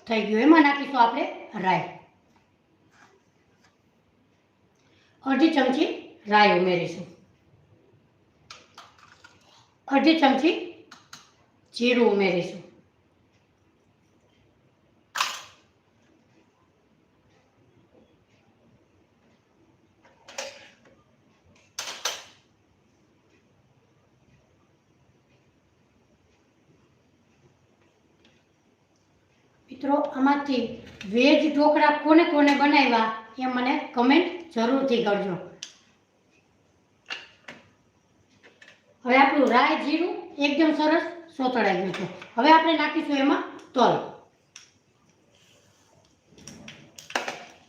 થઈ ગયું. એમાં નાખીશું આપણે રાઈ. અડધી ચમચી રાઈ ઉમેરીશું. અડધી ચમચી જીરું ઉમેરીશું. મિત્રો, આમાંથી વેજ ઢોકળા કોને કોને બનાવ્યા એ મને કમેન્ટ જરૂરથી કરજો. હવે આપણું રાઈ જીરું એકદમ સરસ સોતળાઈ ગયું છે. હવે આપણે નાખીશું એમાં તલ.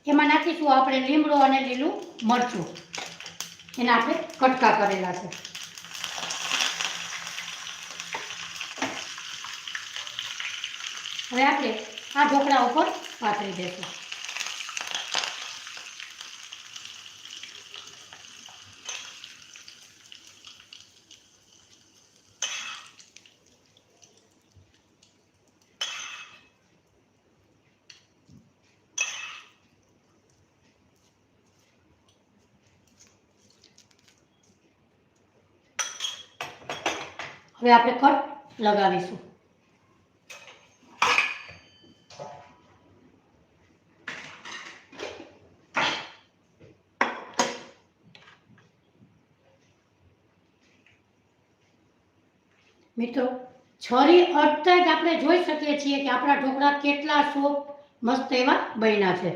એમાં નાખીશું આપણે લીમડો અને લીલું મરચું. એના આપણે કટકા કરેલા છે. હવે આપણે આ ઢોકળા ઉપર પાથરી દઈશું. હવે આપણે કટ લગાવીશું. મિત્રો, છરી અડતા જ આપણે જોઈ શકીએ છીએ કે આપણા ઢોકળા કેટલા સોફ્ટ મસ્ત એવા બન્યા છે.